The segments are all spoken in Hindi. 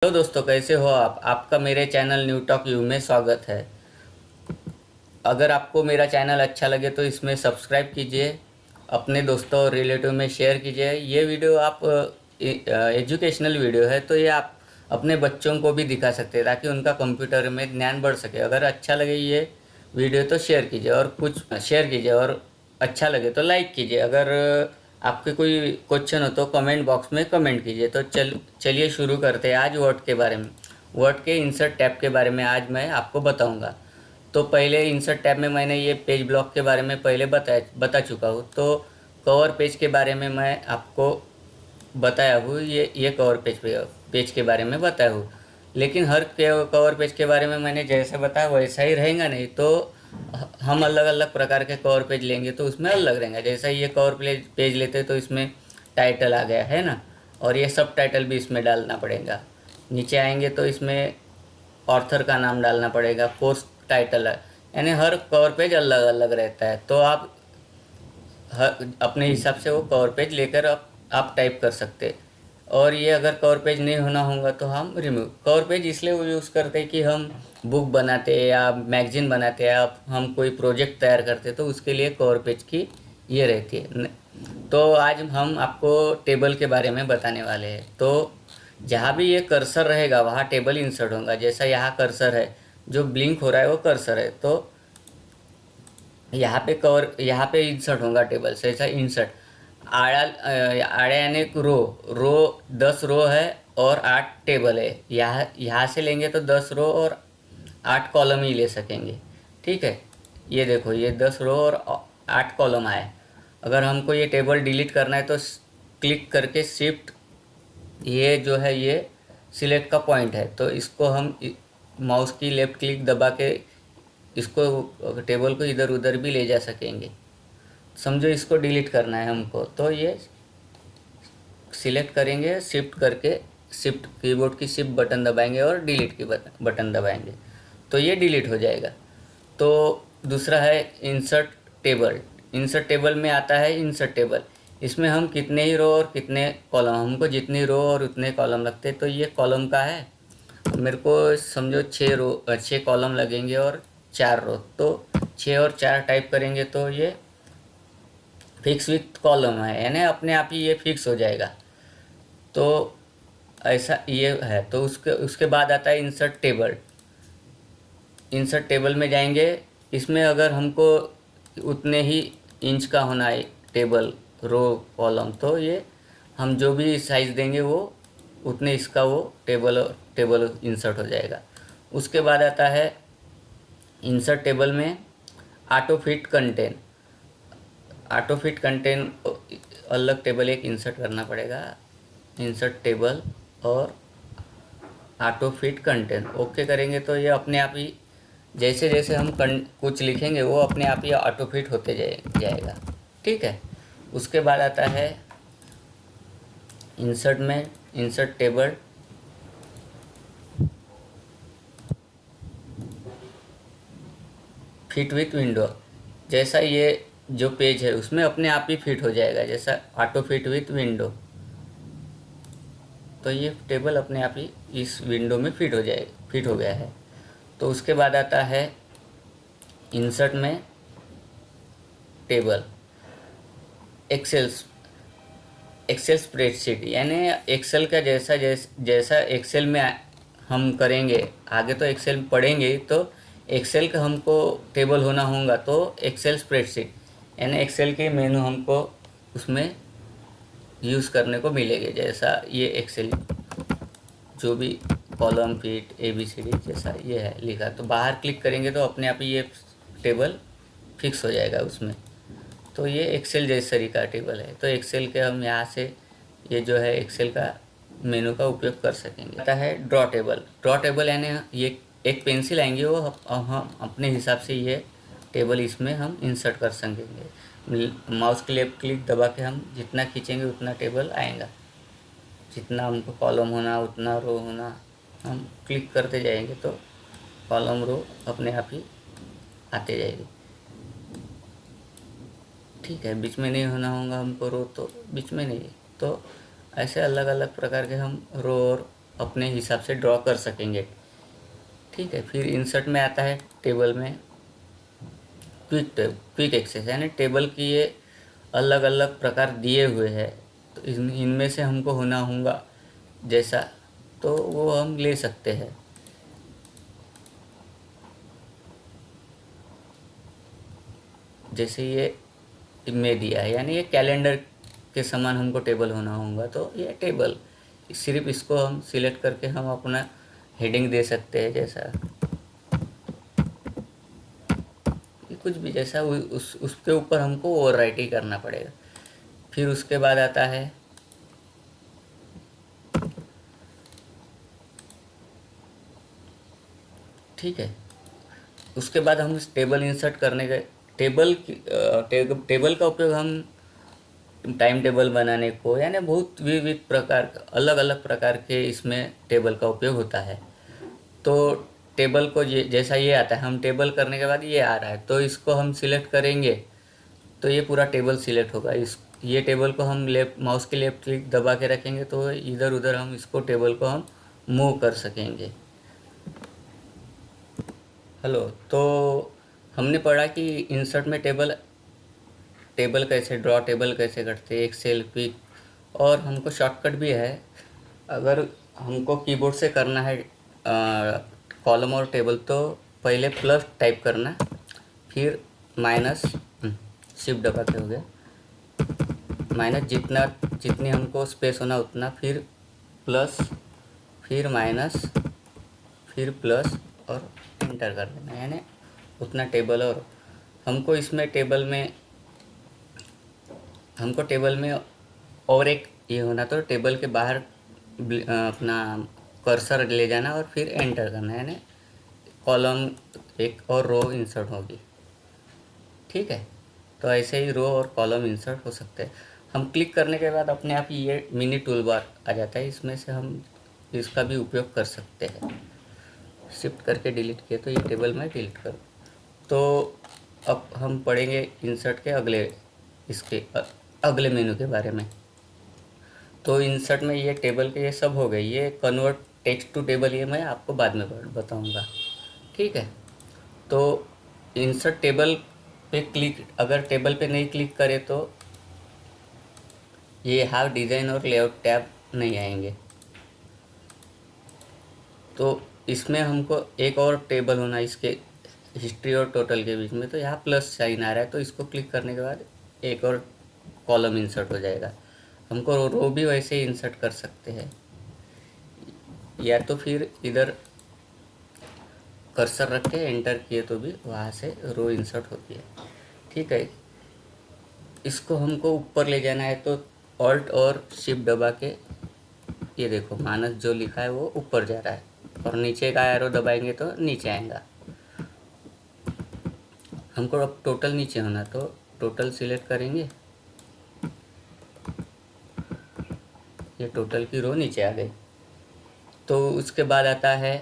हेलो दोस्तों, कैसे हो आप? आपका मेरे चैनल न्यू टॉक यू में स्वागत है। अगर आपको मेरा चैनल अच्छा लगे तो इसमें सब्सक्राइब कीजिए, अपने दोस्तों और रिलेटिव में शेयर कीजिए। ये वीडियो आप एजुकेशनल वीडियो है, तो ये आप अपने बच्चों को भी दिखा सकते हैं ताकि उनका कंप्यूटर में ज्ञान बढ़ सके। अगर अच्छा लगे ये वीडियो तो शेयर कीजिए और अच्छा लगे तो लाइक कीजिए। अगर आपके कोई क्वेश्चन हो तो कमेंट बॉक्स में कमेंट कीजिए। तो चलिए शुरू करते हैं। आज वर्ड के बारे में, वर्ड के इंसर्ट टैब के बारे में आज मैं आपको बताऊंगा। तो पहले इंसर्ट टैब में मैंने ये पेज ब्लॉक के बारे में पहले बता चुका हूँ। तो कवर पेज के बारे में मैं आपको बताया हूँ। ये कवर पेज के बारे में बताया हूँ। लेकिन हर कवर पेज के बारे में मैंने जैसे बताया वैसा ही रहेगा नहीं। तो हम अलग अलग प्रकार के कवर पेज लेंगे तो उसमें अलग रहेगा। जैसा ये कवर पेज लेते तो इसमें टाइटल आ गया है ना, और ये सब टाइटल भी इसमें डालना पड़ेगा। नीचे आएंगे तो इसमें ऑर्थर का नाम डालना पड़ेगा, कोर्स टाइटल है, यानी हर कवर पेज अलग अलग रहता है। तो आप अपने हिसाब से वो कवर पेज लेकर आप टाइप कर सकते। और ये अगर कवर पेज नहीं होना होगा तो हम रिमूव कवर पेज इसलिए यूज़ करते हैं कि हम बुक बनाते हैं या मैगजीन बनाते हैं या हम कोई प्रोजेक्ट तैयार करते हैं तो उसके लिए कवर पेज की ये रहती है। तो आज हम आपको टेबल के बारे में बताने वाले हैं। तो जहाँ भी ये कर्सर रहेगा वहाँ टेबल इंसर्ट होगा। जैसा यहाँ कर्सर है, जो ब्लिंक हो रहा है वो कर्सर है। तो यहाँ पे इंसर्ट होगा टेबल से। ऐसा इंसर्ट आड़ा यानी रो रो 10 रो है और 8 टेबल है। यहाँ से लेंगे तो 10 रो और 8 कॉलम ही ले सकेंगे। ठीक है, ये देखो, ये 10 रो और 8 कॉलम आए। अगर हमको ये टेबल डिलीट करना है तो क्लिक करके शिफ्ट, ये जो है ये सिलेक्ट का पॉइंट है, तो इसको हम माउस की लेफ्ट क्लिक दबा के इसको टेबल को इधर उधर भी ले जा सकेंगे। समझो इसको डिलीट करना है हमको, तो ये सिलेक्ट करेंगे शिफ्ट करके, शिफ्ट कीबोर्ड की शिफ्ट बटन दबाएंगे और डिलीट की बटन दबाएंगे तो ये डिलीट हो जाएगा। तो दूसरा है इंसर्ट टेबल। इंसर्ट टेबल में आता है इंसर्ट टेबल। इसमें हम कितने ही रो और कितने कॉलम, हमको जितनी रो और उतने कॉलम लगते। तो ये कॉलम का है, मेरे को समझो 6 कॉलम लगेंगे और 4 रो। तो 6 और 4 टाइप करेंगे तो ये फिक्स विथ कॉलम है, यानी अपने आप ही ये फिक्स हो जाएगा। तो ऐसा ये है। तो उसके उसके बाद आता है इंसर्ट टेबल। इंसर्ट टेबल में जाएंगे, इसमें अगर हमको उतने ही इंच का होना है टेबल, रो, कॉलम, तो ये हम जो भी साइज़ देंगे वो उतने इसका वो टेबल इंसर्ट हो जाएगा। उसके बाद आता है इंसर्ट टेबल में auto fit content. Auto fit content अलग टेबल एक इंसर्ट करना पड़ेगा। इंसर्ट टेबल और ऑटो फिट कंटेंट ओके करेंगे तो ये अपने आप ही जैसे जैसे हम कुछ लिखेंगे वो अपने आप ही ऑटो फिट होते जाएगा। ठीक है। उसके बाद आता है इंसर्ट में insert table fit with window. जैसा ये जो पेज है उसमें अपने आप ही फिट हो जाएगा, जैसा ऑटो फिट विथ विंडो। तो ये टेबल अपने आप ही इस विंडो में फिट हो गया है। तो उसके बाद आता है इंसर्ट में टेबल एक्सेल स्प्रेडशीट, यानी एक्सेल का जैसा एक्सेल में हम करेंगे आगे, तो एक्सेल पढ़ेंगे तो एक्सेल का हमको टेबल होना होगा। तो एक्सेल स्प्रेडशीट यानी एक्सेल के मेनू हमको उसमें यूज़ करने को मिलेंगे। जैसा ये एक्सेल जो भी कॉलम फिट ABCD जैसा ये है लिखा, तो बाहर क्लिक करेंगे तो अपने आप ही ये टेबल फिक्स हो जाएगा उसमें। तो ये एक्सेल जैसरी का टेबल है। तो एक्सेल के हम यहाँ से ये जो है एक्सेल का मेनू का उपयोग कर सकेंगे। आता है ड्रॉ टेबल। ड्रॉ टेबल यानी ये एक पेंसिल आएंगी, वो हम अपने हिसाब से ये टेबल इसमें हम इंसर्ट कर सकेंगे। माउस की लेफ्ट क्लिक दबा के हम जितना खींचेंगे उतना टेबल आएगा। जितना हमको कॉलम होना उतना रो होना, हम क्लिक करते जाएंगे तो कॉलम रो अपने आप ही आते जाएंगे। ठीक है, बीच में नहीं होना होगा हमको रो, तो बीच में नहीं। तो ऐसे अलग अलग प्रकार के हम रो और अपने हिसाब से ड्रॉ कर सकेंगे। ठीक है, फिर इंसर्ट में आता है टेबल में क्विक एक्सेस, यानी टेबल की ये अलग अलग प्रकार दिए हुए हैं, तो इनमें से हमको होना होगा जैसा, तो वो हम ले सकते हैं। जैसे ये में दिया है, यानी ये कैलेंडर के समान हमको टेबल होना होगा, तो ये टेबल सिर्फ इसको हम सिलेक्ट करके हम अपना हेडिंग दे सकते हैं, जैसा कुछ भी जैसा उसके ऊपर हमको ओवरराइट ही करना पड़ेगा। फिर उसके बाद आता है ठीक है, उसके बाद हम टेबल इंसर्ट करने गए। टेबल का उपयोग हम टाइम टेबल बनाने को, यानी बहुत विविध प्रकार, अलग अलग प्रकार के इसमें टेबल का उपयोग होता है। तो टेबल को जैसा ये आता है, हम टेबल करने के बाद ये आ रहा है, तो इसको हम सिलेक्ट करेंगे तो ये पूरा टेबल सिलेक्ट होगा। ये टेबल को हम माउस के लेफ्ट क्लिक दबा के रखेंगे तो इधर उधर हम इसको टेबल को हम मूव कर सकेंगे। हेलो, तो हमने पढ़ा कि इंसर्ट में टेबल टेबल कैसे ड्रॉ टेबल कैसे करते हैं, एक्सेल क्विक, और हमको शॉर्टकट भी है। अगर हमको कीबोर्ड से करना है कॉलम और टेबल, तो पहले प्लस टाइप करना, फिर माइनस, शिफ्ट दबा के हो गया, माइनस जितनी हमको स्पेस होना उतना, फिर प्लस, फिर माइनस, फिर प्लस, और एंटर कर देना, यानी उतना टेबल। और हमको टेबल में और एक ये होना, तो टेबल के बाहर अपना कर्सर ले जाना और फिर एंटर करना, यानी कॉलम एक और रो इंसर्ट होगी। ठीक है, तो ऐसे ही रो और कॉलम इंसर्ट हो सकते हैं। हम क्लिक करने के बाद अपने आप ही ये मिनी टूल बार आ जाता है, इसमें से हम इसका भी उपयोग कर सकते हैं। शिफ्ट करके डिलीट किया तो ये टेबल में डिलीट करो। तो अब हम पढ़ेंगे इंसर्ट के अगले मेनू के बारे में। तो इंसर्ट में ये टेबल के ये सब हो गए, ये कन्वर्ट टेक्स्ट टू टेबल ये मैं आपको बाद में बताऊंगा। ठीक है, तो इंसर्ट टेबल पे क्लिक, अगर टेबल पे नहीं क्लिक करें तो ये हाफ डिज़ाइन और लेआउट टैब नहीं आएंगे। तो इसमें हमको एक और टेबल होना, इसके हिस्ट्री और टोटल के बीच में, तो यहाँ प्लस साइन आ रहा है, तो इसको क्लिक करने के बाद एक और कॉलम इंसर्ट हो जाएगा। हमको रो भी वैसे ही इंसर्ट कर सकते हैं, या तो फिर इधर कर्सर रख के एंटर किए तो भी वहाँ से रो इंसर्ट होती है। ठीक है, इसको हमको ऊपर ले जाना है तो ऑल्ट और शिफ्ट दबा के, ये देखो मानस जो लिखा है वो ऊपर जा रहा है, और नीचे का एरो दबाएंगे तो नीचे आएगा। हमको अब टोटल नीचे होना, तो टोटल सिलेक्ट करेंगे, ये टोटल की रो नीचे आ गई। तो उसके बाद आता है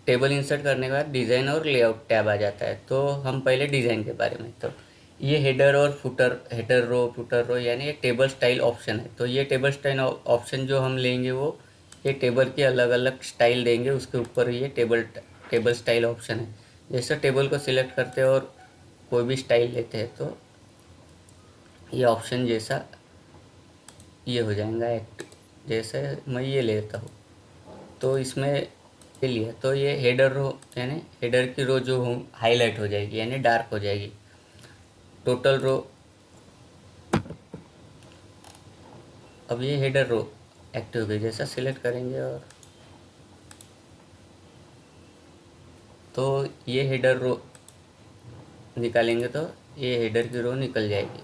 टेबल इंसर्ट करने के बाद डिज़ाइन और लेआउट टैब आ जाता है। तो हम पहले डिज़ाइन के बारे में, तो ये हेडर और हेडर रो फुटर रो, यानी ये टेबल स्टाइल ऑप्शन है। तो ये टेबल स्टाइल ऑप्शन जो हम लेंगे वो ये टेबल की अलग अलग स्टाइल देंगे, उसके ऊपर ये टेबल स्टाइल ऑप्शन है। जैसे टेबल को सिलेक्ट करते हैं और कोई भी स्टाइल लेते हैं तो ये ऑप्शन जैसा ये हो जाएगा एक्ट। जैसे मैं ये लेता हूँ तो इसमें ले लिया, तो ये हेडर रो, यानी हेडर की रो जो हाईलाइट हो जाएगी, यानी डार्क हो जाएगी। टोटल रो, अब ये हेडर रो एक्टिव हो गई, जैसा सिलेक्ट करेंगे और तो ये हेडर रो निकालेंगे तो ये हेडर की रो निकल जाएगी।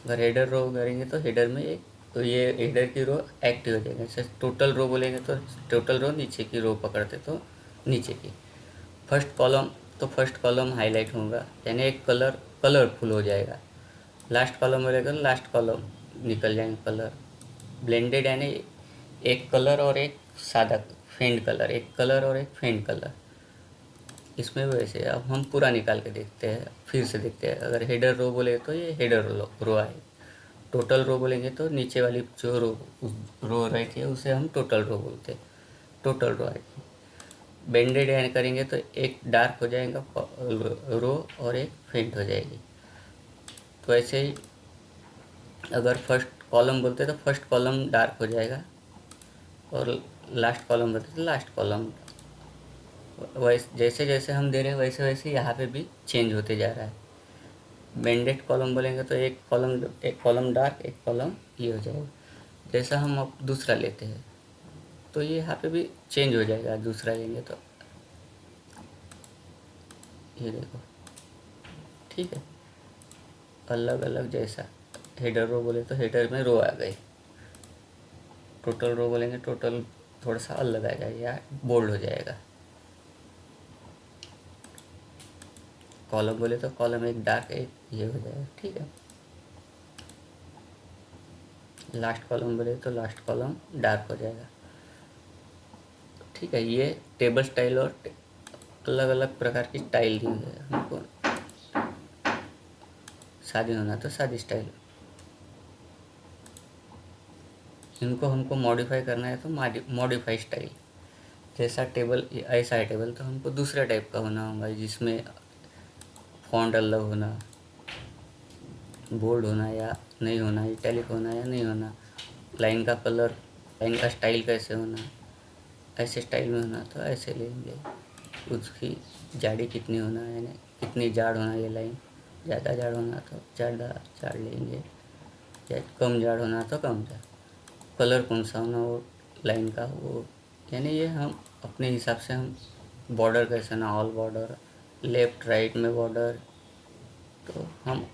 अगर हेडर रो करेंगे तो हेडर में एक, तो ये हेडर की रो एक्टिव हो जाएगी। जैसे टोटल रो बोलेंगे तो टोटल रो नीचे की रो पकड़ते तो नीचे की। फर्स्ट कॉलम हाईलाइट होगा, यानी एक कलरफुल हो जाएगा। लास्ट कॉलम बोलेगा तो लास्ट कॉलम निकल जाएंगे कलर। ब्लेंडेड यानी एक कलर और एक सादा फेंट कलर, एक कलर और एक फेंट कलर। इसमें वैसे अब हम पूरा निकाल के देखते हैं, फिर से देखते हैं। अगर हेडर रो बोले तो ये हेडर रो आए, टोटल रो बोलेंगे तो नीचे वाली जो रो रहती है उसे हम टोटल रो बोलते हैं। टोटल रो आएगी। बेंडेड एंड करेंगे तो एक डार्क हो जाएगा रो और एक फेंट हो जाएगी। तो ऐसे ही अगर फर्स्ट कॉलम बोलते तो फर्स्ट कॉलम डार्क हो जाएगा और लास्ट कॉलम बोलते तो लास्ट कॉलम। वैसे जैसे जैसे हम दे रहे हैं वैसे वैसे यहाँ पे भी चेंज होते जा रहा है। बेंडेड कॉलम बोलेंगे तो एक कॉलम डार्क एक कॉलम ये हो जाएगा। जैसा हम अब दूसरा लेते हैं तो ये यहाँ पे भी चेंज हो जाएगा। दूसरा लेंगे तो ये देखो, ठीक है, अलग अलग जैसा। हेडर रो बोले तो हेडर में रो आ गई। टोटल रो बोलेंगे टोटल थोड़ा सा अलग आ जाएगा या बोल्ड हो जाएगा। कॉलम बोले तो कॉलम एक डार्क एक ये हो जाएगा, ठीक है। लास्ट कॉलम बोले तो लास्ट कॉलम डार्क हो जाएगा, ठीक है। ये टेबल स्टाइल और अलग अलग प्रकार की स्टाइल दी हुई है हमको। शादी होना तो शादी स्टाइल, इनको हमको मॉडिफाई करना है तो मॉडिफाई स्टाइल। जैसा टेबल ऐसा है टेबल तो हमको दूसरा टाइप का होना होगा जिसमें फॉन्ट अलग होना, बोल्ड होना या नहीं होना, इटैलिक होना या नहीं होना, लाइन का कलर, लाइन का स्टाइल कैसे होना, ऐसे स्टाइल में होना तो ऐसे लेंगे। उसकी जाड़ी कितनी होना है, यानी कितनी जाड़ होना ये लाइन, ज़्यादा जाड़ होना तो ज़्यादा जाड़ लेंगे या कम जाड़ होना तो कम जाड़। कलर कौन सा होना वो लाइन का वो, यानी ये हम अपने हिसाब से हम बॉर्डर कैसे ना, ऑल बॉर्डर, लेफ़्ट राइट में बॉर्डर, तो हम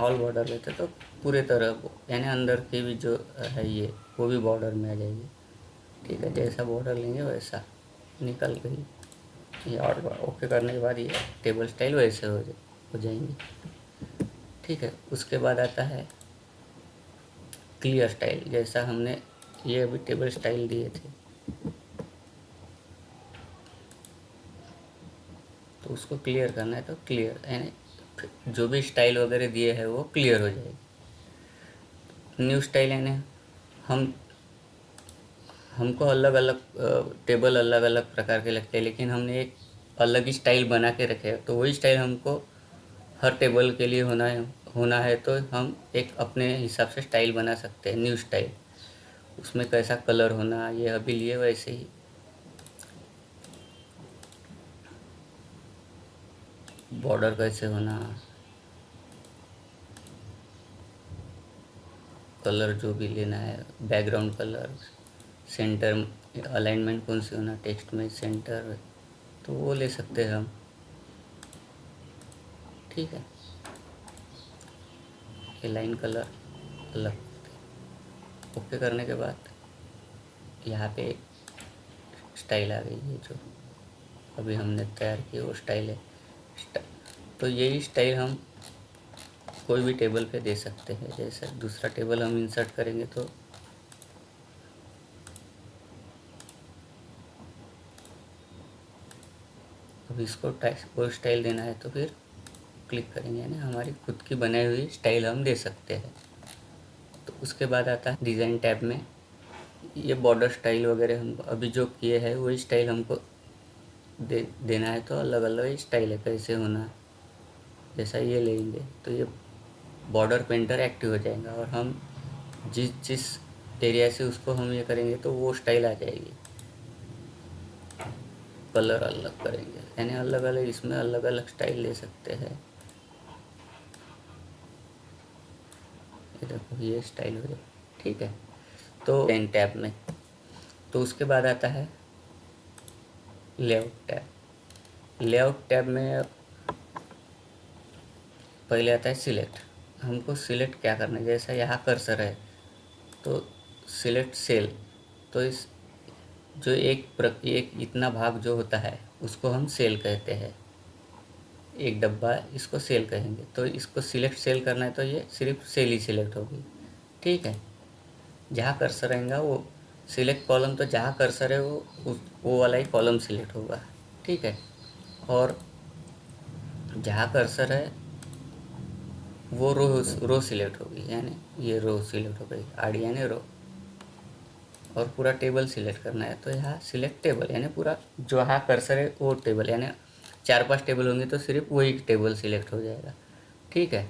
ऑल बॉर्डर लेते तो पूरे तरह यानी अंदर की भी जो है ये वो भी बॉर्डर में आ जाएगी, ठीक है। जैसा बॉर्डर लेंगे वैसा निकल गई ये। और ओके करने के बाद ये टेबल स्टाइल वैसे हो जाएंगी, ठीक है। उसके बाद आता है क्लियर स्टाइल। जैसा हमने ये अभी टेबल स्टाइल दिए थे तो उसको क्लियर करना है तो क्लियर यानी जो भी स्टाइल वगैरह दिए है वो क्लियर हो जाएगी। न्यू स्टाइल यानी हम हमको अलग अलग टेबल अलग अलग प्रकार के लगते हैं लेकिन हमने एक अलग ही स्टाइल बना के रखे है तो वही स्टाइल हमको हर टेबल के लिए होना है तो हम एक अपने हिसाब से स्टाइल बना सकते हैं। न्यू स्टाइल उसमें कैसा कलर होना ये अभी लिए वैसे ही, बॉर्डर कैसे होना, कलर जो भी लेना है, बैकग्राउंड कलर, सेंटर अलाइनमेंट कौन सी होना टेक्स्ट में, सेंटर, तो वो ले सकते हैं हम, ठीक है। ये लाइन कलर अलग। ओके करने के बाद यहाँ पे स्टाइल आ गई है जो अभी हमने तैयार की वो स्टाइल है। तो यही स्टाइल हम कोई भी टेबल पे दे सकते हैं। जैसे दूसरा टेबल हम इंसर्ट करेंगे तो अब इसको कोई स्टाइल देना है तो फिर क्लिक करेंगे यानी हमारी खुद की बनाई हुई स्टाइल हम दे सकते हैं। तो उसके बाद आता है डिज़ाइन टैब में ये बॉर्डर स्टाइल वगैरह हम अभी जो किए हैं वही स्टाइल हमको देना है तो अलग अलग स्टाइल है कैसे होना। जैसा ये लेंगे तो ये बॉर्डर पेंटर एक्टिव हो जाएगा और हम जिस एरिया से उसको हम ये करेंगे तो वो स्टाइल आ जाएगी। कलर अलग करेंगे यानी अलग अलग इसमें अलग अलग स्टाइल ले सकते हैं। ये देखो ये स्टाइल हो जाए, ठीक है। तो पेन टैब में तो उसके बाद आता है लेआउट टैब। लेआउट टैब में पहले आता है सिलेक्ट। हमको सिलेक्ट क्या करना है, जैसा यहाँ कर्सर है तो सिलेक्ट सेल, तो इस जो एक इतना भाग जो होता है उसको हम सेल कहते हैं। एक डब्बा इसको सेल कहेंगे तो इसको सिलेक्ट सेल करना है तो ये सिर्फ सेल ही सिलेक्ट होगी, ठीक है। जहाँ कर्सर रहेगा वो सिलेक्ट कॉलम, तो जहाँ कर्सर है वो वाला ही कॉलम सिलेक्ट होगा, ठीक है। और जहाँ कर्सर है वो रो सिलेक्ट होगी यानी ये रो सिलेक्ट हो गई, आड़ी यानी रो। और पूरा टेबल सिलेक्ट करना है तो यहाँ सिलेक्ट टेबल, यानी पूरा जो यहाँ कर्सर है वो टेबल, यानी 4-5 टेबल होंगे तो सिर्फ वही टेबल सिलेक्ट हो जाएगा। ठीक है,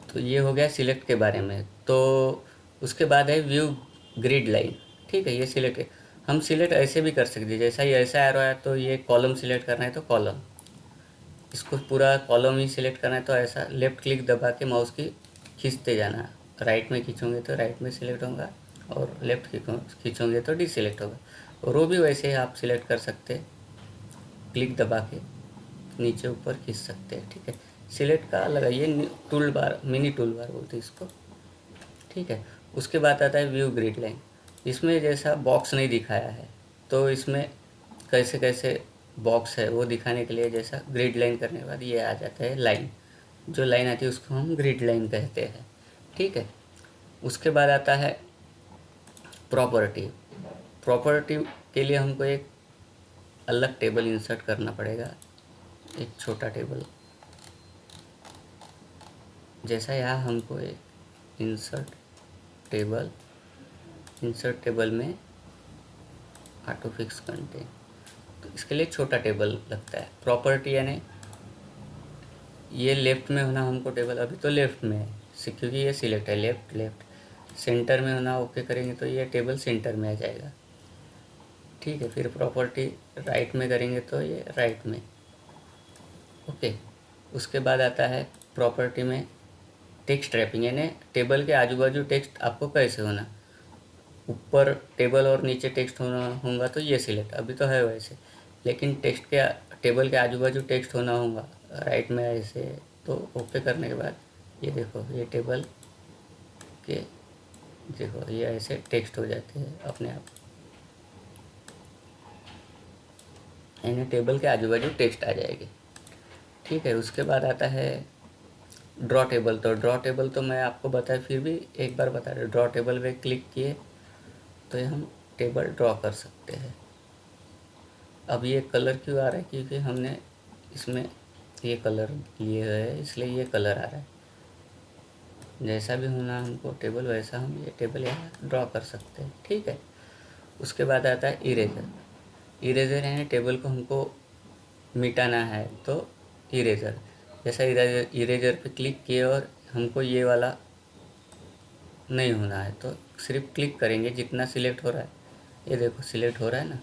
तो ये हो गया सिलेक्ट के बारे में। तो उसके बाद है व्यू ग्रिड लाइन। ठीक है, ये सिलेक्ट है। हम सिलेक्ट ऐसे भी कर सकते हैं, जैसा ये ऐसा एरो है तो ये कॉलम सिलेक्ट करना है तो कॉलम, इसको पूरा कॉलम ही सिलेक्ट करना है तो ऐसा लेफ़्ट क्लिक दबा के माउस की खींचते जाना है। राइट में खींचोगे तो राइट में सिलेक्ट होगा और लेफ़्ट खींचोगे तो डिसिलेक्ट होगा। रो भी वैसे ही आप सिलेक्ट कर सकते हैं, क्लिक दबा के नीचे ऊपर खींच सकते हैं। ठीक है, सिलेक्ट का लगाइए tool bar, mini tool bar बोलते हैं इसको। ठीक है, उसके बाद आता है व्यू ग्रिड लाइन। इसमें जैसा बॉक्स नहीं दिखाया है तो इसमें कैसे कैसे बॉक्स है वो दिखाने के लिए जैसा ग्रिड लाइन करने के बाद ये आ जाता है लाइन, जो लाइन आती है उसको हम ग्रिड लाइन कहते हैं। ठीक है, उसके बाद आता है प्रॉपर्टी। प्रॉपर्टी के लिए हमको एक अलग टेबल इंसर्ट करना पड़ेगा, एक छोटा टेबल। जैसा यहाँ हमको एक इंसर्ट टेबल में ऑटो फिक्स कंटेंट, तो इसके लिए छोटा टेबल लगता है। प्रॉपर्टी यानी ये लेफ़्ट में होना हमको टेबल, अभी तो लेफ़्ट में है क्योंकि ये सिलेक्ट है लेफ़्ट। सेंटर में होना ओके करेंगे तो ये टेबल सेंटर में आ जाएगा। ठीक है, फिर प्रॉपर्टी राइट में करेंगे तो ये राइट में। ओके, उसके बाद आता है प्रॉपर्टी में टेक्स्ट रैपिंग, यानी टेबल के आजू बाजू टेक्स्ट आपको कैसे होना, ऊपर टेबल और नीचे टेक्स्ट होना होगा तो ये सिलेक्ट, अभी तो है वैसे, लेकिन टेक्स्ट के टेबल के आजू बाजू टेक्स्ट होना होगा राइट में ऐसे। तो ओके करने के बाद ये देखो ये टेबल के देखो ये ऐसे टेक्स्ट हो जाते हैं अपने आप, यानी टेबल के आजू बाजू टेक्स्ट आ जाएगी। ठीक है, उसके बाद आता है ड्रॉ टेबल। तो ड्रॉ टेबल तो मैं आपको बताया, फिर भी एक बार बता रहे, ड्रॉ टेबल पे क्लिक किए तो ये हम टेबल ड्रॉ कर सकते हैं। अब ये कलर क्यों आ रहा है, क्योंकि हमने इसमें ये कलर लिए है इसलिए ये कलर आ रहा है। जैसा भी होना हमको टेबल वैसा हम ये टेबल यहाँ ड्रॉ कर सकते हैं। ठीक है, उसके बाद आता है इरेजर। इरेजर यानी टेबल को हमको मिटाना है तो इरेजर, जैसा इरेजर पे क्लिक किए और हमको ये वाला नहीं होना है तो सिर्फ क्लिक करेंगे, जितना सिलेक्ट हो रहा है ये देखो सिलेक्ट हो रहा है ना,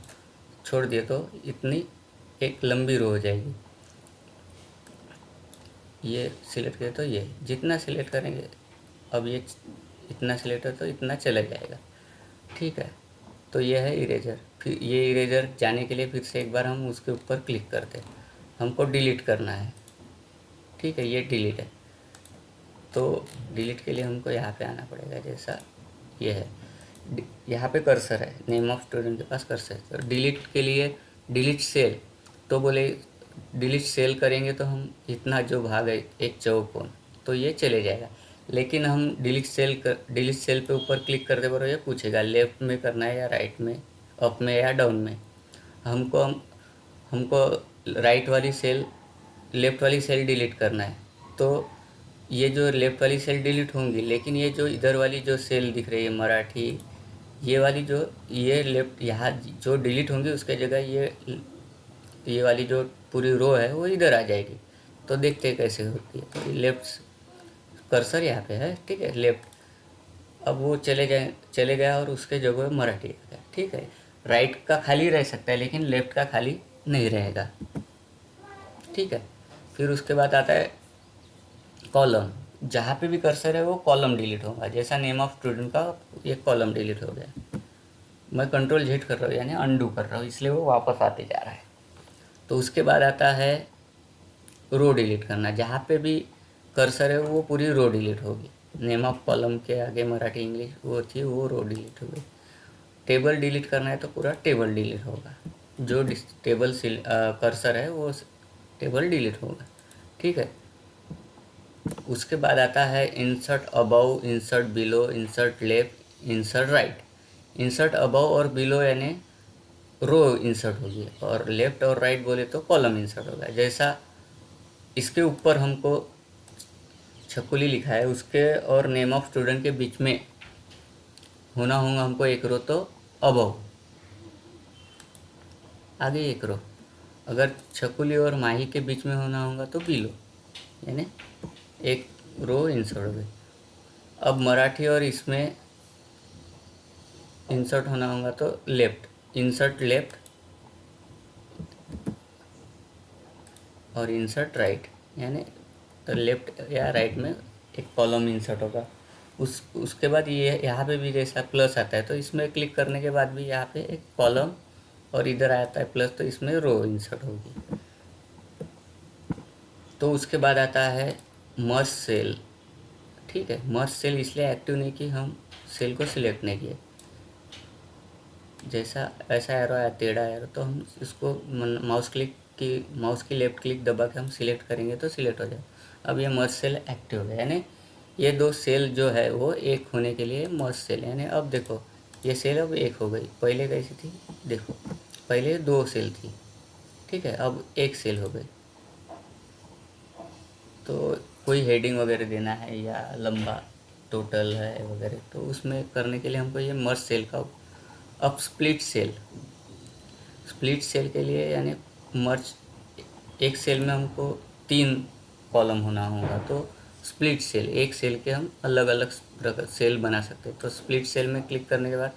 छोड़ दिए तो इतनी एक लंबी रो हो जाएगी। ये सिलेक्ट किया तो ये जितना सिलेक्ट करेंगे, अब ये इतना सिलेक्ट हो तो इतना चला जाएगा। ठीक है, तो ये है इरेजर। फिर ये इरेजर जाने के लिए फिर से एक बार हम उसके ऊपर क्लिक करते हैं, हमको डिलीट करना है। ठीक है, ये डिलीट है तो डिलीट के लिए हमको यहाँ पे आना पड़ेगा, जैसा ये है यहाँ पे कर्सर है, नेम ऑफ स्टूडेंट के पास कर्सर है। तो डिलीट के लिए डिलीट सेल, तो बोले डिलीट सेल करेंगे तो हम इतना जो भाग है एक चौकोन तो ये चले जाएगा, लेकिन हम डिलीट सेल पे ऊपर क्लिक करते पर ये पूछेगा लेफ़्ट में करना है या राइट में, अप में या डाउन में। हमको राइट वाली सेल लेफ़्ट वाली सेल डिलीट करना है तो ये जो लेफ़्ट वाली सेल डिलीट होंगी, लेकिन ये जो इधर वाली जो सेल दिख रही है मराठी, ये वाली जो ये लेफ्ट यहाँ जो डिलीट होंगी उसके जगह ये वाली जो पूरी रो है वो इधर आ जाएगी। तो देखते हैं कैसे होती है। तो लेफ्ट कर्सर यहाँ पे है, ठीक है, लेफ्ट, अब वो चले गया और उसके जगह मराठी आ गया। ठीक है, राइट का खाली रह सकता है लेकिन लेफ्ट का खाली नहीं रहेगा। ठीक है, फिर उसके बाद आता है कॉलम। जहाँ पे भी कर्सर है वो कॉलम डिलीट होगा, जैसा नेम ऑफ स्टूडेंट का ये कॉलम डिलीट हो गया। मैं कंट्रोल Z कर रहा हूँ यानी अंडू कर रहा हूँ, इसलिए वो वापस आते जा रहा है। तो उसके बाद आता है रो डिलीट करना। जहाँ पे भी कर्सर है वो पूरी रो डिलीट होगी। नेम ऑफ कॉलम के आगे मराठी इंग्लिश वो थी, वो रो डिलीट हो गई। टेबल डिलीट करना है तो पूरा टेबल डिलीट होगा, जो टेबल कर्सर है वो टेबल डिलीट होगा। ठीक है, उसके बाद आता है insert above, insert below, insert left, insert right. Insert above और बिलो यानी रो इंसर्ट होगी, और लेफ्ट और राइट बोले तो कॉलम इंसर्ट होगा। जैसा इसके ऊपर हमको छकुली लिखा है उसके और नेम ऑफ स्टूडेंट के बीच में होना होगा हमको एक रो तो अबव, आगे एक रो। अगर छकुली और माही के बीच में होना होगा तो बिलो, यानी एक रो इंसर्ट हो गई। अब मराठी और इसमें इंसर्ट होना होगा तो लेफ्ट, इंसर्ट लेफ्ट और इंसर्ट राइट, यानी तो लेफ्ट या राइट में एक कॉलम इंसर्ट होगा। उसके बाद ये यहाँ पे भी जैसा प्लस आता है तो इसमें क्लिक करने के बाद भी यहाँ पे एक कॉलम, और इधर आता है प्लस तो इसमें रो इंसर्ट होगी। तो उसके बाद आता है मर्ज सेल। ठीक है, मर्ज सेल इसलिए एक्टिव नहीं कि हम सेल को सिलेक्ट नहीं किए। जैसा ऐसा एरो आया, टेढ़ा एरो, तो हम इसको माउस की लेफ्ट क्लिक दबा के हम सिलेक्ट करेंगे तो सिलेक्ट हो जाए। अब ये मर्ज सेल एक्टिव है, यानी ये दो सेल जो है वो एक होने के लिए मर्ज सेल, यानी अब देखो ये सेल अब एक हो गई। पहले कैसी थी देखो, पहले दो सेल थी, ठीक है, अब एक सेल हो गई। तो कोई हेडिंग वगैरह देना है या लंबा टोटल है वगैरह, तो उसमें करने के लिए हमको ये मर्ज सेल का। अब स्प्लिट सेल, स्प्लिट सेल के लिए यानी मर्ज, एक सेल में हमको 3 कॉलम होना होगा तो स्प्लिट सेल, एक सेल के हम अलग अलग सेल बना सकते हैं। तो स्प्लिट सेल में क्लिक करने के बाद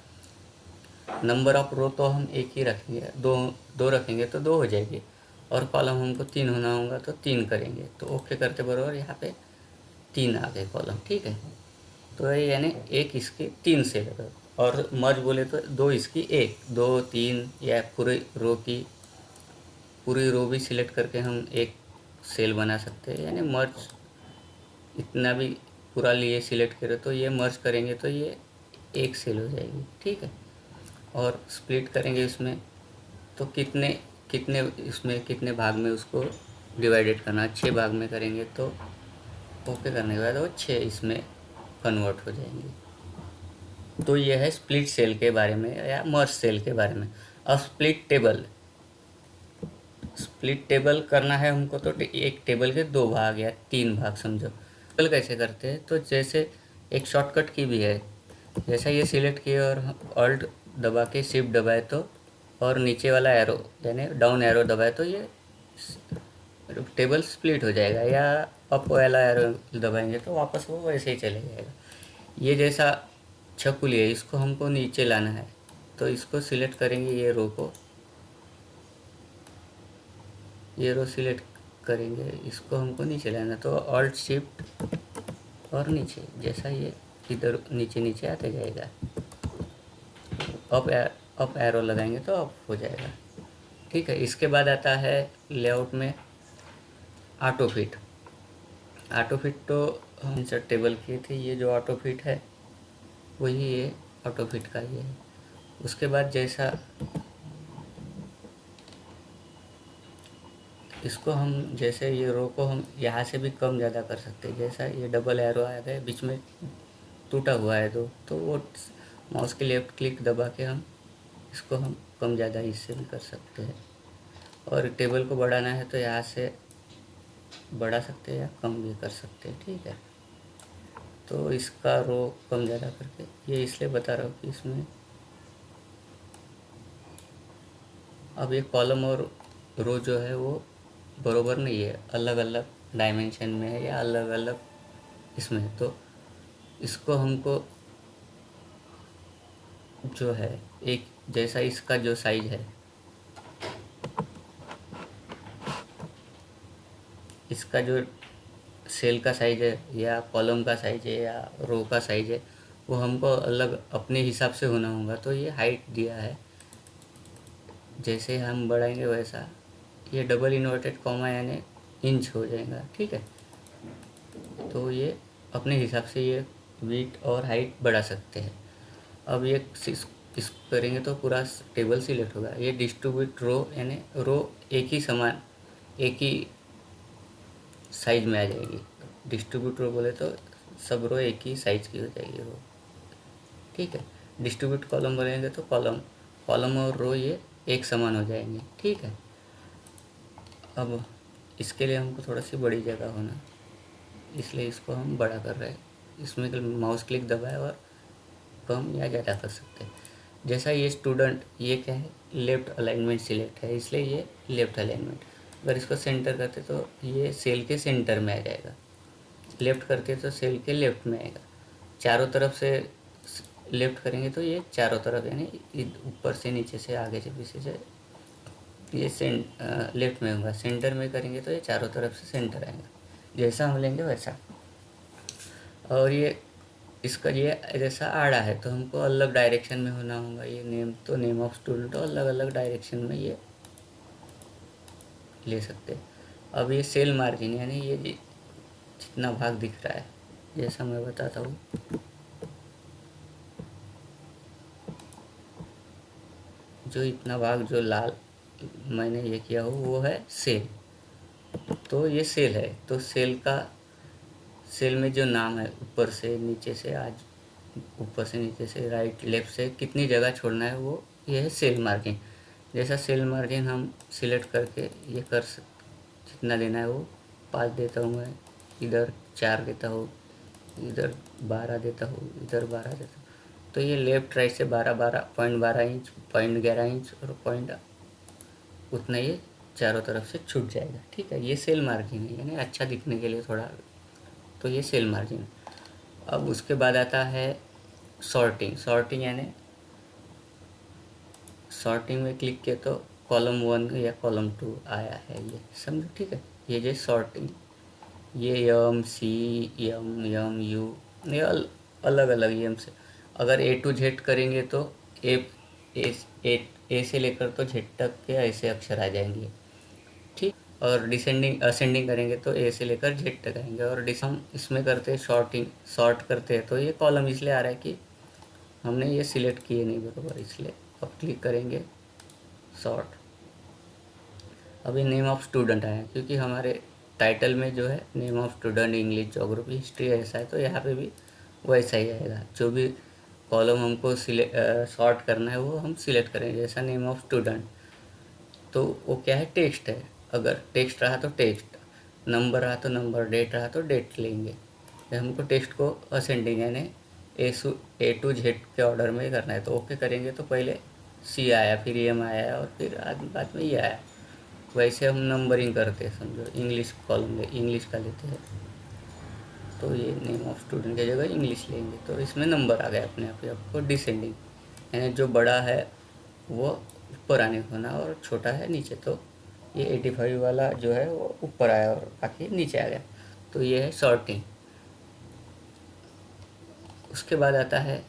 नंबर ऑफ रो तो हम एक ही रखेंगे, दो दो रखेंगे तो दो हो जाएगी, और कॉलम हमको 3 होना होगा तो 3 करेंगे। तो ओके करते बराबर यहाँ पे 3 आ गए कॉलम, ठीक है। तो ये यानी एक इसके 3 सेल, और मर्ज बोले तो दो इसकी एक, 2 3, या पूरी रो भी सिलेक्ट करके हम एक सेल बना सकते हैं। यानी मर्ज इतना भी पूरा लिए सिलेक्ट करें तो ये मर्ज करेंगे तो ये एक सेल हो जाएगी, ठीक है। और स्प्लिट करेंगे इसमें तो कितने कितने इसमें कितने भाग में उसको डिवाइडेड करना, 6 भाग में करेंगे तो ओके करने के बाद वो 6 इसमें कन्वर्ट हो जाएंगे। तो ये है स्प्लिट सेल के बारे में या मर्ज सेल के बारे में। अब स्प्लिट टेबल, स्प्लिट टेबल करना है हमको तो एक टेबल के 2 भाग या 3 भाग समझो। टेबल कैसे करते हैं तो जैसे एक शॉर्टकट की भी है, जैसा ये सिलेक्ट किए और ऑल्ट दबा के शिफ्ट दबाए तो, और नीचे वाला एरो यानी डाउन एरो दबाए तो ये टेबल स्प्लिट हो जाएगा, या अप वाला एरो दबाएंगे तो वापस वो वैसे ही चले जाएगा। ये जैसा छकुली है, इसको हमको नीचे लाना है तो इसको सिलेक्ट करेंगे, ये रो को, ये रो सिलेक्ट करेंगे, इसको हमको नीचे लाना तो ऑल्ट शिफ्ट और नीचे, जैसा ये इधर नीचे नीचे आते जाएगा। अप एरो लगाएंगे तो अप हो जाएगा, ठीक है। इसके बाद आता है लेआउट में ऑटो फिट। ऑटो फिट तो हम इंसर्ट टेबल किए थे, ये जो ऑटो फिट है वही ये ऑटो फिट का ये है। उसके बाद जैसा इसको हम, जैसे ये रो को हम यहाँ से भी कम ज़्यादा कर सकते हैं, जैसा ये डबल एरो आ गया बीच में टूटा हुआ है तो वो माउस की लेफ्ट क्लिक दबा के हम इसको हम कम ज़्यादा इससे भी कर सकते हैं। और टेबल को बढ़ाना है तो यहाँ से बढ़ा सकते हैं या कम भी कर सकते हैं, ठीक है। तो इसका रो कम ज़्यादा करके ये इसलिए बता रहा हूँ कि इसमें अब ये कॉलम और रो जो है वो बरोबर नहीं है, अलग अलग डायमेंशन में है या अलग अलग इसमें। तो इसको हमको जो है एक जैसा इसका जो साइज है, इसका जो सेल का साइज है या कॉलम का साइज है या रो का साइज है, वो हमको अलग अपने हिसाब से होना होगा। तो ये हाइट दिया है, जैसे हम बढ़ाएंगे वैसा ये डबल इन्वर्टेड कॉमा यानी इंच हो जाएगा, ठीक है। तो ये अपने हिसाब से ये विड्थ और हाइट बढ़ा सकते हैं। अब ये इस करेंगे तो पूरा टेबल सिलेक्ट होगा। ये डिस्ट्रीब्यूट रो यानी रो एक ही समान एक ही साइज में आ जाएगी। डिस्ट्रीब्यूट रो बोले तो सब रो एक ही साइज की हो जाएगी रो, ठीक है। डिस्ट्रीब्यूट कॉलम बोलेंगे तो कॉलम और रो ये एक समान हो जाएंगे, ठीक है। अब इसके लिए हमको थोड़ा सी बड़ी जगह होना, इसलिए इसको हम बड़ा कर रहे हैं। इसमें माउस क्लिक दबाए और कम या ज़्यादा कर सकते हैं। जैसा ये स्टूडेंट, ये क्या है, लेफ्ट अलाइनमेंट सिलेक्ट है, इसलिए ये लेफ्ट अलाइनमेंट। अगर इसको सेंटर करते तो ये सेल के सेंटर में आ जाएगा, लेफ्ट करते तो सेल के लेफ्ट में आएगा। चारों तरफ से लेफ्ट करेंगे तो ये चारों तरफ, यानी ऊपर से नीचे से आगे से पीछे से ये लेफ्ट में होगा। सेंटर में करेंगे तो ये चारों तरफ से सेंटर आएगा, जैसा हम लेंगे वैसा। और ये इसका ये जैसा आड़ा है तो हमको अलग डायरेक्शन में होना होगा। ये नेम ऑफ स्टूडेंट अलग अलग डायरेक्शन में ये ले सकते हैं। अब ये सेल मार्जिन, यानी ये जितना भाग दिख रहा है, जैसा मैं बताता हूँ, जो इतना भाग जो लाल मैंने ये किया हो वो है सेल। तो ये सेल है, तो सेल में जो नाम है ऊपर से नीचे से, आज ऊपर से नीचे से राइट लेफ्ट से कितनी जगह छोड़ना है, वो ये है सेल मार्जिन। जैसा सेल मार्जिन हम सिलेक्ट करके ये जितना देना है वो 5 देता हूँ मैं, इधर 4 देता हूँ, इधर 12 देता हूँ, इधर 12 देता हूँ। तो ये लेफ्ट राइट से 12.12 इंच, 0.11 इंच और पॉइंट उतना ये चारों तरफ से छूट जाएगा। ठीक है, ये सेल मार्जिन है, यानी अच्छा दिखने के लिए थोड़ा, तो ये सेल मार्जिन। अब उसके बाद आता है सॉर्टिंग यानी सॉर्टिंग में क्लिक किया तो कॉलम 1 या कॉलम 2 आया है, ये समझो। ठीक है, ये जो सॉर्टिंग, ये एम सी एम यू, ये अलग अलग एम से। अगर ए टू जेड करेंगे तो ए ए ए से लेकर तो जेड तक के ऐसे अक्षर आ जाएंगे। ठीक, और डिसेंडिंग असेंडिंग करेंगे तो ए से लेकर जेड तक आएंगे। और हम इसमें करते हैं सॉर्ट करते हैं तो ये कॉलम इसलिए आ रहा है कि हमने ये सिलेक्ट किए नहीं बराबर, इसलिए। अब क्लिक करेंगे सॉर्ट। अभी नेम ऑफ स्टूडेंट आया क्योंकि हमारे टाइटल में जो है name of student English geography history ऐसा है, तो यहाँ पे भी वैसा ही आएगा। जो भी कॉलम हमको सॉर्ट करना है वो हम सिलेक्ट करेंगे। जैसा नेम ऑफ स्टूडेंट, तो वो क्या है, टेक्स्ट है। अगर टेक्स्ट रहा तो टेक्स्ट, नंबर रहा तो नंबर, डेट रहा तो डेट लेंगे। हमको टेक्स्ट को असेंडिंग यानी ए टू जेड के ऑर्डर में करना है, तो ओके करेंगे तो पहले सी आया, फिर एम आया और फिर बाद में ये आया। वैसे हम नंबरिंग करते हैं, समझो इंग्लिश कॉलम इंग्लिश का लेते हैं तो ये नेम ऑफ स्टूडेंट की जगह इंग्लिश लेंगे, तो इसमें नंबर आ गया अपने आप ही। आपको डिसेंडिंग यानी जो बड़ा है वो ऊपर आने को होना और छोटा है नीचे, तो ये 85 वाला जो है वो ऊपर आया और बाकी नीचे आ गया, तो ये है सॉर्टिंग। उसके बाद आता है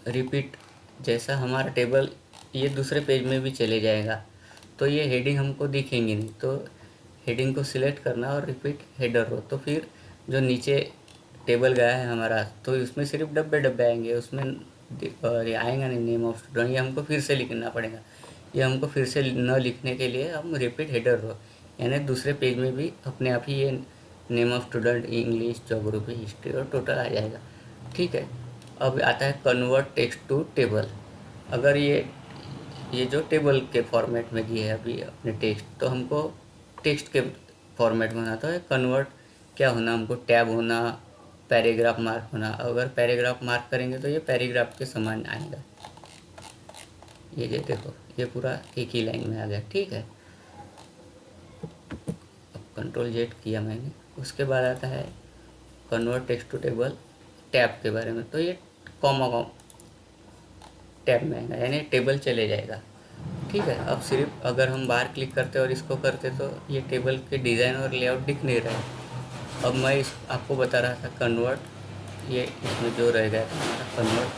रिपीट। जैसा हमारा टेबल ये दूसरे पेज में भी चले जाएगा, तो ये हेडिंग हमको दिखेंगी नहीं, तो हेडिंग को सिलेक्ट करना और रिपीट हेडर रो। तो फिर जो नीचे टेबल गया है हमारा, तो उसमें सिर्फ डब्बे डब्बे आएंगे, उसमें ये आएगा नहीं नेम ऑफ स्टूडेंट, ये हमको फिर से लिखना पड़ेगा। ये हमको फिर से न लिखने के लिए हम रिपीट हेडर रो, यानी दूसरे पेज में भी अपने आप ही ये name of student English geography history और टोटल आ जाएगा। ठीक है, अब आता है कन्वर्ट टेक्स्ट टू टेबल। अगर ये जो टेबल के फॉर्मेट में दिए है अभी अपने टेक्स्ट, तो हमको टेक्स्ट के फॉर्मेट में बनाता है। कन्वर्ट क्या होना, हमको टैब होना, पैराग्राफ मार्क होना। अगर पैराग्राफ मार्क करेंगे तो ये पैराग्राफ के समान आएगा। ये देखो, ये पूरा एक ही लाइन में आ गया। ठीक है, अब कंट्रोल जेड किया मैंने। उसके बाद आता है convert text to table tab के बारे में, तो ये कॉमा टैब में आएगा, यानी टेबल चले जाएगा। ठीक है, अब सिर्फ अगर हम बाहर क्लिक करते और इसको करते तो ये टेबल के डिज़ाइन और लेआउट दिख नहीं रहा है। अब मैं आपको बता रहा था कन्वर्ट, ये इसमें जो रह गया था हमारा कन्वर्ट,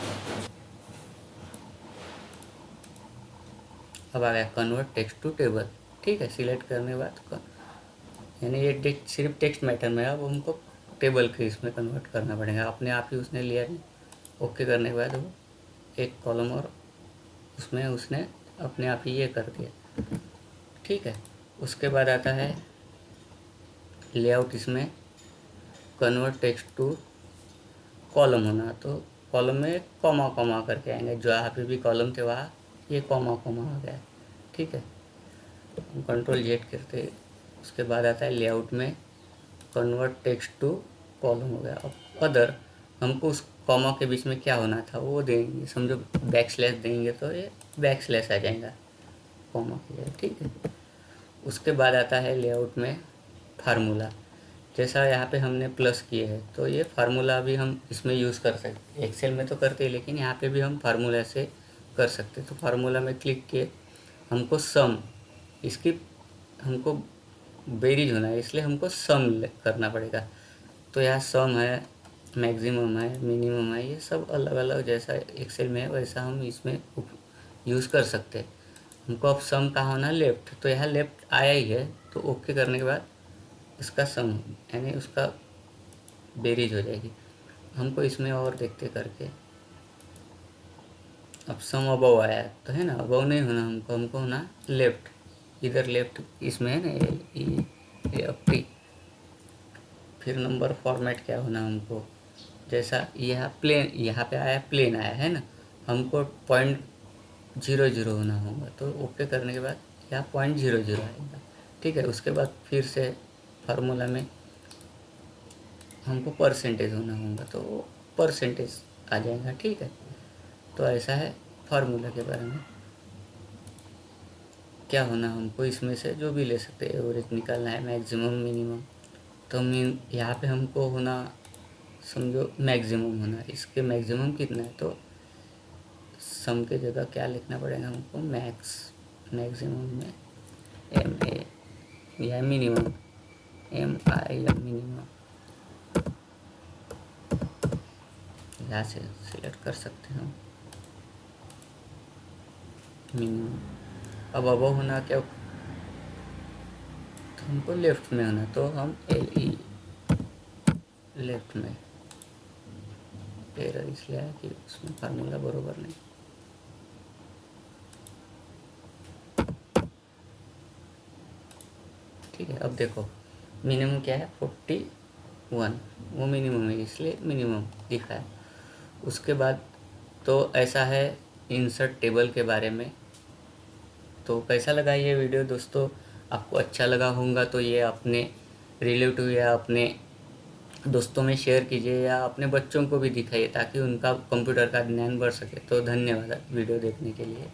अब आ गया कन्वर्ट टेक्स्ट टू टेबल। ठीक है, सिलेक्ट करने के बाद यानी ये सिर्फ टेक्स्ट मैटर में, अब हमको टेबल के इसमें कन्वर्ट करना पड़ेगा। अपने आप ही उसने लिया नहीं। ओके करने के बाद वो एक कॉलम और उसमें उसने अपने आप ही ये कर दिया। ठीक है, उसके बाद आता है लेआउट। इसमें कन्वर्ट टेक्स्ट टू कॉलम होना, तो कॉलम में कॉमा कॉमा करके आएंगे, जहाँ पे भी कॉलम थे वहाँ ये कॉमा कॉमा आ गया। ठीक है, कंट्रोल जेड करते। उसके बाद आता है लेआउट में कन्वर्ट टेक्स्ट टू कॉलम हो गया। अब हमको उस कॉमा के बीच में क्या होना था वो देंगे, समझो बैक स्लैश देंगे तो ये बैक स्लैश आ जाएगा कॉमा की जगह, ठीक है। उसके बाद आता है लेआउट में फार्मूला। जैसा यहाँ पे हमने प्लस किए हैं तो ये फार्मूला भी हम इसमें यूज़ कर सकते, एक्सेल में तो करते हैं लेकिन यहाँ पे भी हम फार्मूला से कर सकते। तो फार्मूला में क्लिक किए, हमको सम, इसकी हमको बेरीज होना है इसलिए हमको सम करना पड़ेगा। तो यहाँ सम है, मैक्सिमम है, मिनिमम है, ये सब अलग अलग जैसा एक्सेल में है वैसा हम इसमें यूज़ कर सकते हैं। हमको अब सम का होना लेफ्ट, तो यहाँ लेफ्ट आया ही है तो ओके करने के बाद इसका सम यानी उसका बेरीज हो जाएगी। हमको इसमें और देखते करके, अब सम अबव आया तो है ना, अबव नहीं होना हमको, हमको होना लेफ्ट, इधर लेफ्ट इसमें है ना LEFT। फिर नंबर फॉर्मेट क्या होना हमको, जैसा यहाँ प्लेन, यहाँ पे आया प्लेन आया है ना, हमको 0.00 होना होगा तो ओके करने के बाद यहाँ 0.00 आएगा, ठीक है। उसके बाद फिर से फार्मूला में हमको परसेंटेज होना होगा तो परसेंटेज आ जाएगा, ठीक है। तो ऐसा है फार्मूला के बारे में। क्या होना हमको इसमें से जो भी ले सकते हैं, एवरेज निकालना है, मैक्सिमम मिनिमम। तो यहाँ पे हमको होना, समझो मैक्सिमम होना, इसके मैक्सिमम कितना है तो सम के जगह क्या लिखना पड़ेगा हमको, मैक्सिमम में MA या मिनिमम MIM मिनिमम, यहाँ से सिलेक्ट कर सकते हैं हम मिनिमम। अब होना क्या, तो हमको लेफ्ट में होना तो हम LE लेफ्ट में, एरर इसलिए है कि उसमें फार्मूला बरोबर नहीं। ठीक है, अब देखो मिनिमम क्या है 41, वो मिनिमम है इसलिए मिनिमम दिखा है। उसके बाद तो ऐसा है इंसर्ट टेबल के बारे में। तो कैसा लगा ये वीडियो दोस्तों, आपको अच्छा लगा होगा तो ये अपने रिलेटिव या अपने दोस्तों में शेयर कीजिए या अपने बच्चों को भी दिखाइए ताकि उनका कंप्यूटर का ज्ञान बढ़ सके। तो धन्यवाद वीडियो देखने के लिए।